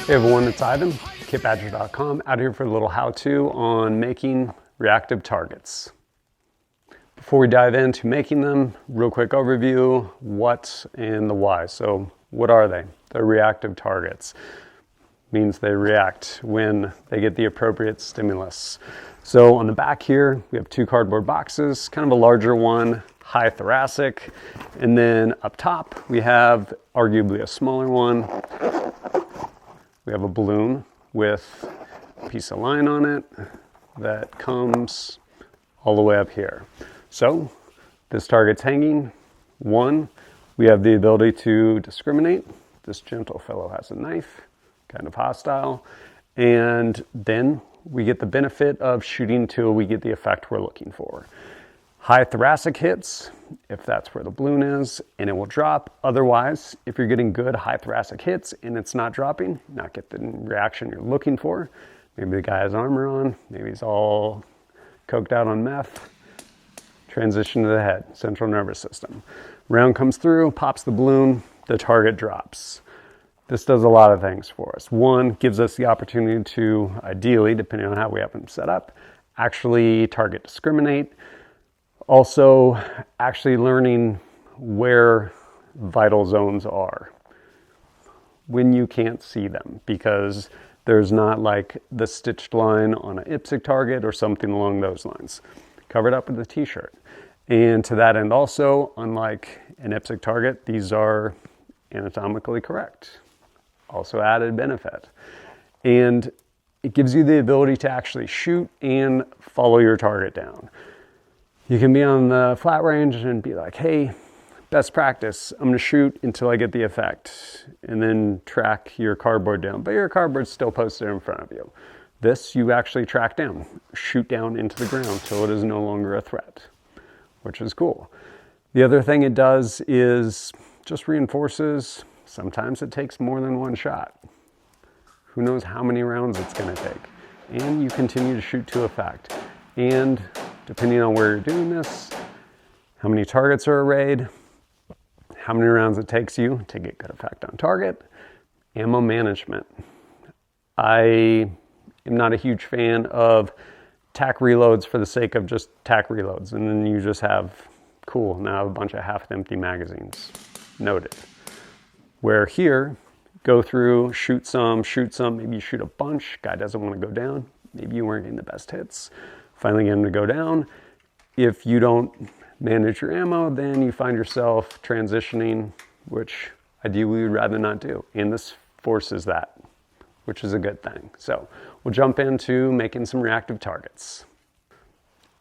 Hey everyone, it's Ivan, kitbadger.com, out here for a little how-to on making reactive targets. Before we dive into making them, real quick overview, what and the why. So what are they? They're reactive targets. Means they react when they get the appropriate stimulus. So on the back here, we have two cardboard boxes, kind of a larger one, high thoracic, and then up top we have arguably a smaller one. We have a balloon with a piece of line on it that comes all the way up here. So this target's hanging. One, we have the ability to discriminate. This gentle fellow has a knife, kind of hostile. And then we get the benefit of shooting till we get the effect we're looking for. High thoracic hits, if that's where the balloon is, and it will drop. Otherwise, if you're getting good high thoracic hits and it's not dropping, not get the reaction you're looking for, maybe the guy has armor on, maybe he's all coked out on meth, transition to the head, central nervous system. Round comes through, pops the balloon, the target drops. This does a lot of things for us. One, gives us the opportunity to, ideally, depending on how we have them set up, actually target discriminate. Also, actually learning where vital zones are when you can't see them, because there's not like the stitched line on an IPSC target or something along those lines. Covered up with a t-shirt. And to that end also, unlike an IPSC target, these are anatomically correct. Also added benefit. And it gives you the ability to actually shoot and follow your target down. You can be on the flat range and be like, hey, best practice, I'm gonna shoot until I get the effect, and then track your cardboard down. But your cardboard's still posted in front of you. This you actually track down, shoot down into the ground till it is no longer a threat, which is cool. The other thing it does is just reinforces, sometimes it takes more than one shot. Who knows how many rounds it's gonna take. And you continue to shoot to effect. And depending on where you're doing this, how many targets are arrayed, how many rounds it takes you to get good effect on target, ammo management. I am not a huge fan of tack reloads for the sake of just tack reloads. And then you just have, cool, now I have a bunch of half-empty magazines. Noted. Where here, go through, shoot some, maybe you shoot a bunch, guy doesn't want to go down, maybe you weren't getting the best hits. Finally get him to go down. If you don't manage your ammo, then you find yourself transitioning, which ideally we'd rather not do. And this forces that, which is a good thing. So we'll jump into making some reactive targets.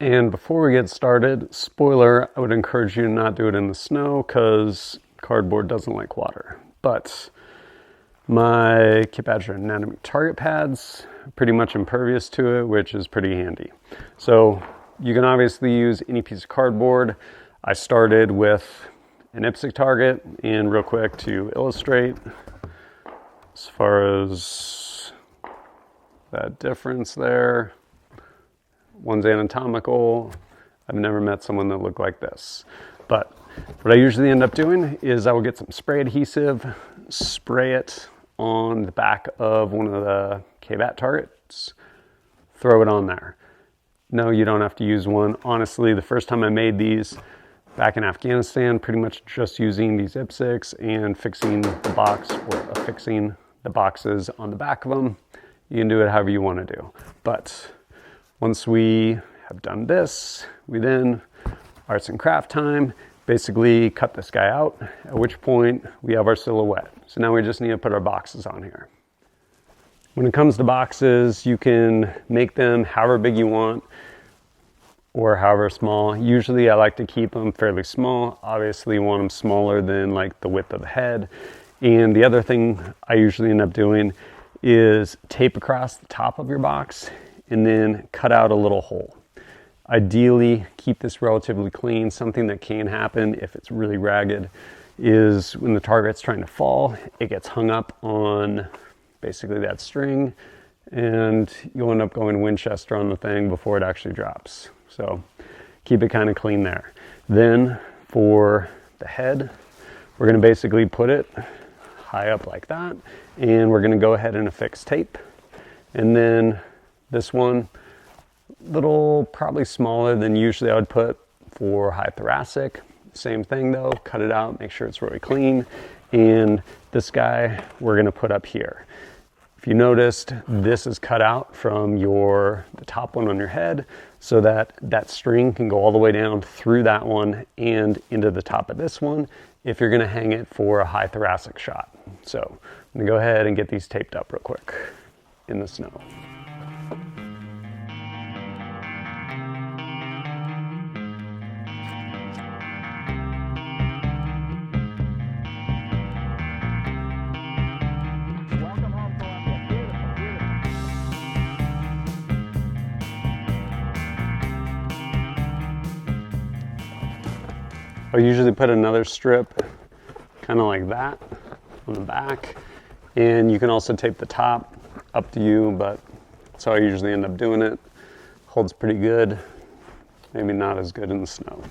And before we get started, spoiler, I would encourage you to not do it in the snow because cardboard doesn't like water. But my Kit Badger Anatomy target pads are pretty much impervious to it, which is pretty handy. So you can obviously use any piece of cardboard. I started with an IPSC target, and real quick to illustrate, as far as that difference there, one's anatomical. I've never met someone that looked like this. But what I usually end up doing is I will get some spray adhesive, spray it on the back of one of the KBAT targets, throw it on there. No, you don't have to use one. Honestly, the first time I made these back in Afghanistan, pretty much just using these IPSCs and fixing the box or affixing the boxes on the back of them. You can do it however you want to do. But once we have done this, we then, arts and craft time, basically cut this guy out, at which point we have our silhouette. So now we just need to put our boxes on here. When it comes to boxes, you can make them however big you want or however small. Usually I like to keep them fairly small. Obviously you want them smaller than like the width of the head. And the other thing I usually end up doing is tape across the top of your box and then cut out a little hole. Ideally, keep this relatively clean. Something that can happen if it's really ragged is when the target's trying to fall, it gets hung up on basically that string, and you'll end up going Winchester on the thing before it actually drops. So keep it kind of clean there. Then for the head, we're going to basically put it high up like that. And we're gonna go ahead and affix tape. And then this one, little, probably smaller than usually I would put for high thoracic. Same thing though, cut it out, make sure it's really clean. And this guy we're gonna put up here. If you noticed, this is cut out from the top one on your head so that that string can go all the way down through that one and into the top of this one if you're gonna hang it for a high thoracic shot. So I'm gonna go ahead and get these taped up real quick in the snow. I'll usually put another strip kind of like that on the back, and you can also tape the top, up to you, but that's how I usually end up doing it. Holds pretty good, maybe not as good in the snow.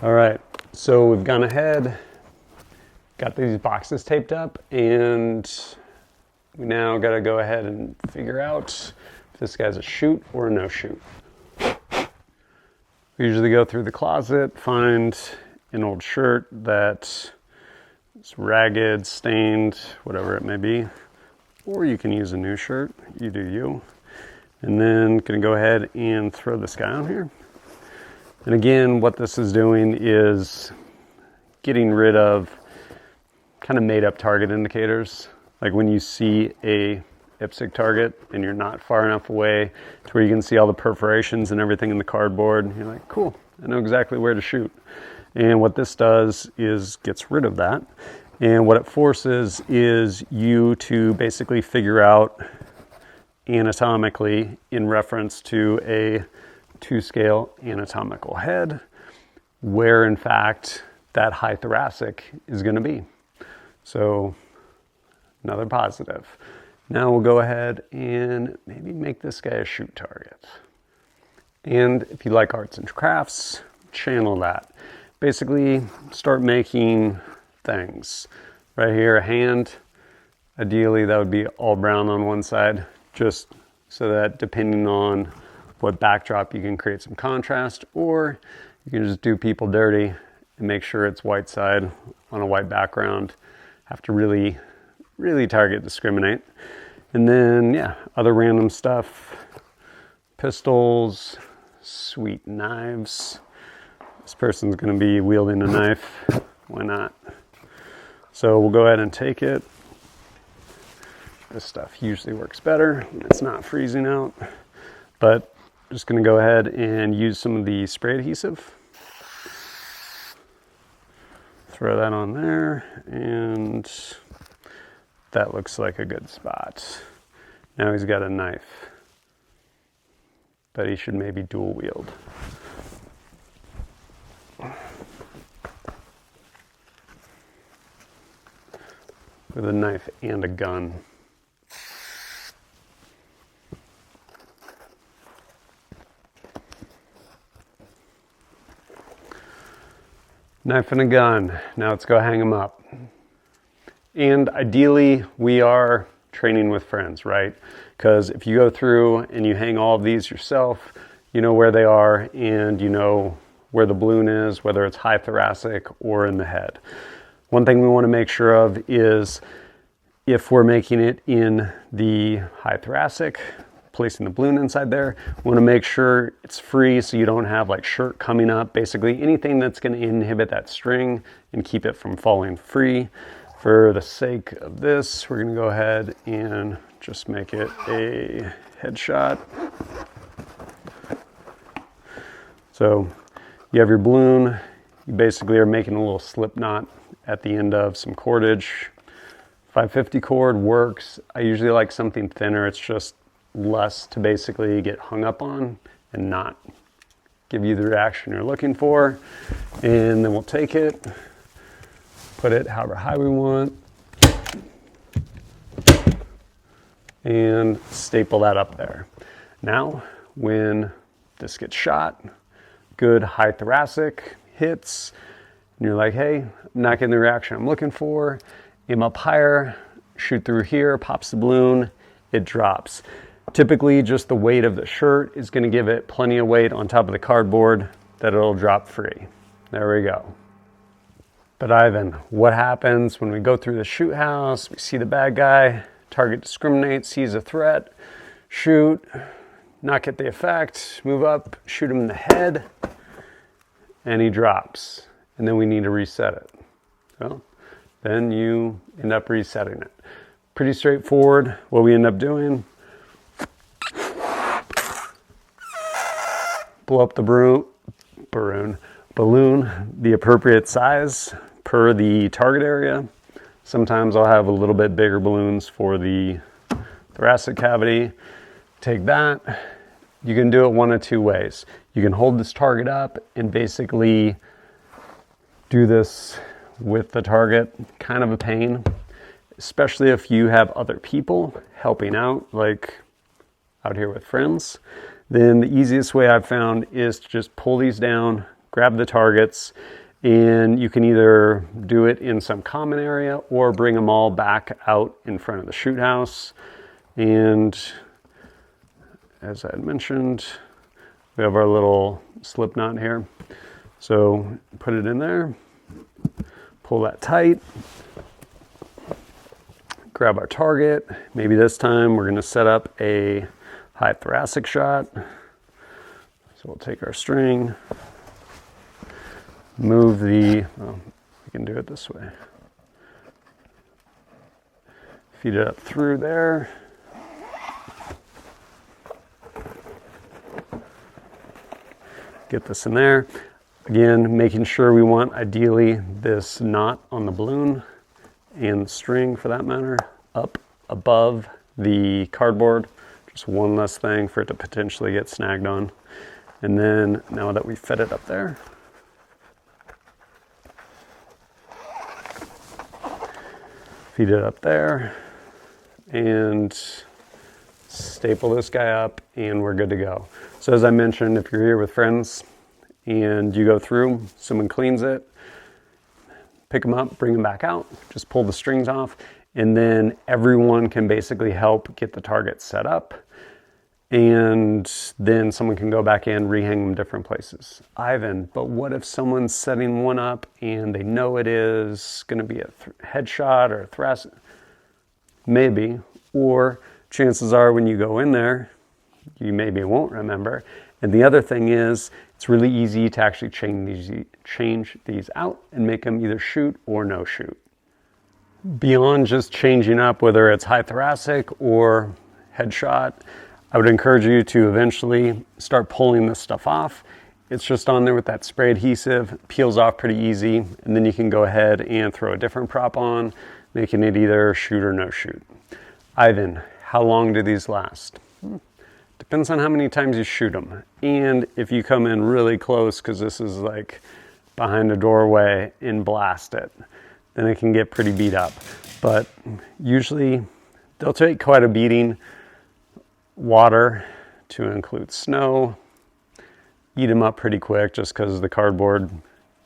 All right, so we've gone ahead, got these boxes taped up, and we now got to go ahead and figure out if this guy's a shoot or a no shoot. We usually go through the closet, find an old shirt that's ragged, stained, whatever it may be, or you can use a new shirt, you do you. And then gonna go ahead and throw this guy on here. And again, what this is doing is getting rid of kind of made up target indicators. Like when you see a IPSC target and you're not far enough away to where you can see all the perforations and everything in the cardboard, you're like, cool, I know exactly where to shoot. And what this does is gets rid of that. And what it forces is you to basically figure out anatomically in reference to a 2-scale anatomical head, where in fact that high thoracic is going to be. So another positive. Now we'll go ahead and maybe make this guy a shoot target. And if you like arts and crafts, channel that. Basically start making things. Right here, a hand, ideally that would be all brown on one side, just so that depending on what backdrop you can create some contrast, or you can just do people dirty and make sure it's white side on a white background. Have to really, really target discriminate. And then, yeah, other random stuff, pistols, sweet knives. This person's gonna be wielding a knife, why not? So we'll go ahead and take it. This stuff usually works better when it's not freezing out, but just going to go ahead and use some of the spray adhesive. Throw that on there, and that looks like a good spot. Now he's got a knife, but he should maybe dual wield. With a knife and a gun. Knife and a gun. Now let's go hang them up. And ideally, we are training with friends, right? Because if you go through and you hang all of these yourself, you know where they are and you know where the balloon is, whether it's high thoracic or in the head. One thing we want to make sure of is if we're making it in the high thoracic, placing the balloon inside there, we want to make sure it's free so you don't have like shirt coming up, basically anything that's going to inhibit that string and keep it from falling free. For the sake of this, we're going to go ahead and just make it a headshot. So you have your balloon, you basically are making a little slip knot at the end of some cordage. 550 cord works. I usually like something thinner. It's just less to basically get hung up on and not give you the reaction you're looking for. And then we'll take it, put it however high we want, and staple that up there. Now, when this gets shot, good high thoracic hits, and you're like, hey, I'm not getting the reaction I'm looking for, aim up higher, shoot through here, pops the balloon, it drops. Typically, just the weight of the shirt is going to give it plenty of weight on top of the cardboard that it'll drop free. There we go. But Ivan, what happens when we go through the shoot house, we see the bad guy, target discriminate, sees a threat, shoot, not get the effect, move up, shoot him in the head, and he drops. And then we need to reset it. Well, then you end up resetting it. Pretty straightforward. What we end up doing, blow up the balloon the appropriate size per the target area. Sometimes I'll have a little bit bigger balloons for the thoracic cavity. Take that. You can do it one of two ways. You can hold this target up and basically do this with the target, kind of a pain, especially if you have other people helping out, like out here with friends. Then the easiest way I've found is to just pull these down, grab the targets, and you can either do it in some common area or bring them all back out in front of the shoot house. And as I had mentioned, we have our little slip knot here. So put it in there, pull that tight, grab our target. Maybe this time we're going to set up a high thoracic shot. So we'll take our string, move we can do it this way. Feed it up through there. Get this in there. Again, making sure we want ideally this knot on the balloon and the string for that matter up above the cardboard. Just one less thing for it to potentially get snagged on. And then now that we've fed it up there, feed it up there and staple this guy up and we're good to go. So as I mentioned, if you're here with friends and you go through, someone cleans it, pick them up, bring them back out, just pull the strings off, and then everyone can basically help get the target set up, and then someone can go back in, rehang them different places. Ivan, but what if someone's setting one up and they know it is going to be a headshot or a thoracic? Maybe, or chances are when you go in there, you maybe won't remember. And the other thing is, it's really easy to actually change these out and make them either shoot or no shoot. Beyond just changing up whether it's high thoracic or headshot, I would encourage you to eventually start pulling this stuff off. It's just on there with that spray adhesive, peels off pretty easy, and then you can go ahead and throw a different prop on, making it either shoot or no shoot. Ivan, how long do these last? Depends on how many times you shoot them. And if you come in really close, because this is like behind a doorway, and blast it, then it can get pretty beat up. But usually they'll take quite a beating. Water, to include snow, eat them up pretty quick just because the cardboard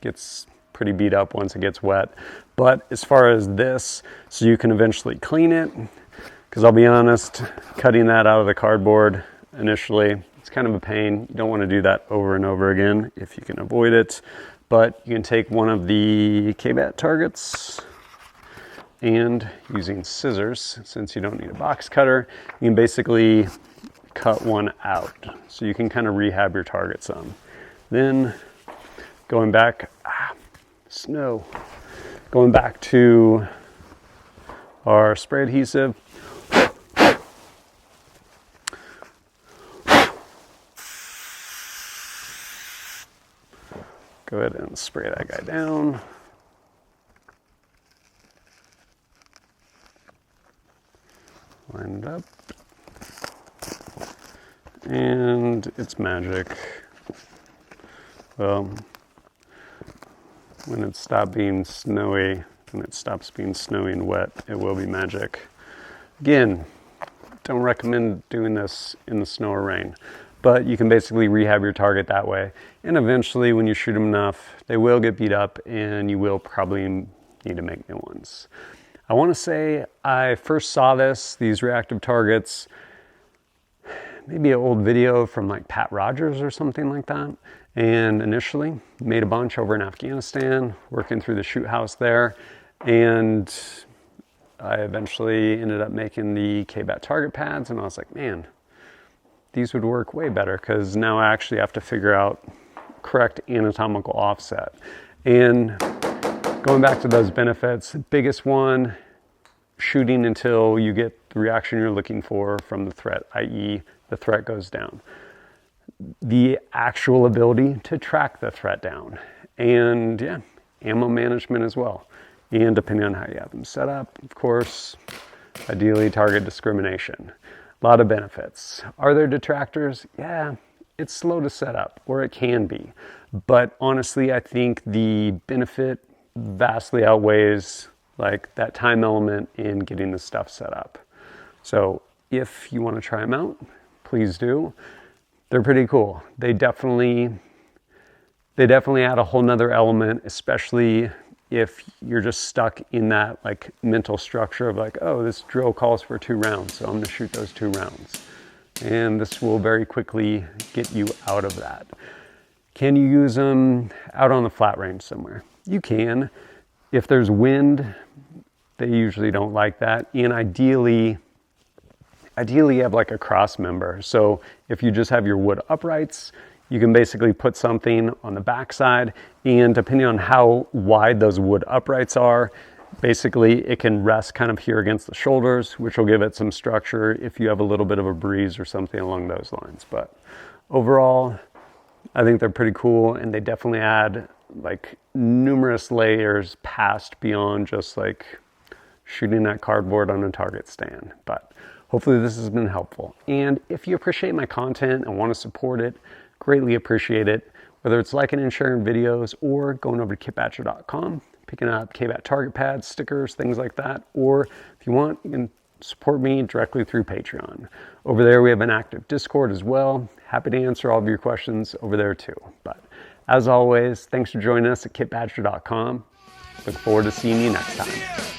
gets pretty beat up once it gets wet. But as far as this, so you can eventually clean it, because I'll be honest, cutting that out of the cardboard initially, it's kind of a pain. You don't want to do that over and over again if you can avoid it. But you can take one of the KBAT targets and using scissors, since you don't need a box cutter, you can basically cut one out. So you can kind of rehab your target some. Then going back, snow. Going back to our spray adhesive. Go ahead and spray that guy down. Line it up. and it's magic. Well, when it stops being snowy, when it stops being snowy and wet, it will be magic. Again, don't recommend doing this in the snow or rain, but you can basically rehab your target that way. And eventually, when you shoot them enough, they will get beat up and you will probably need to make new ones. I want to say I first saw these reactive targets, maybe an old video from like Pat Rogers or something like that. And initially made a bunch over in Afghanistan, working through the shoot house there. And I eventually ended up making the KBAT target pads, and I was like, man, these would work way better because now I actually have to figure out correct anatomical offset. And going back to those benefits, biggest one, shooting until you get the reaction you're looking for from the threat, i.e. the threat goes down. The actual ability to track the threat down. And yeah, ammo management as well. And depending on how you have them set up, of course, ideally target discrimination. A lot of benefits. Are there detractors? Yeah, it's slow to set up, or it can be. But honestly, I think the benefit vastly outweighs like that time element in getting the stuff set up. So if you want to try them out, please do. They're pretty cool. They definitely add a whole nother element, especially if you're just stuck in that like mental structure of like, oh, this drill calls for 2 rounds, so I'm gonna shoot those 2 rounds. And this will very quickly get you out of that. Can you use them out on the flat range somewhere? You can. If there's wind, they usually don't like that. And ideally you have like a cross member. So if you just have your wood uprights, you can basically put something on the backside, and depending on how wide those wood uprights are, basically it can rest kind of here against the shoulders, which will give it some structure if you have a little bit of a breeze or something along those lines. But overall, I think they're pretty cool, and they definitely add like numerous layers past beyond just like shooting that cardboard on a target stand. But hopefully this has been helpful. And if you appreciate my content and want to support it, greatly appreciate it. Whether it's liking and sharing videos or going over to kitbadger.com, picking up KBAT target pads, stickers, things like that. Or if you want, you can support me directly through Patreon. Over there, we have an active Discord as well. Happy to answer all of your questions over there too. But as always, thanks for joining us at kitbadger.com. Look forward to seeing you next time.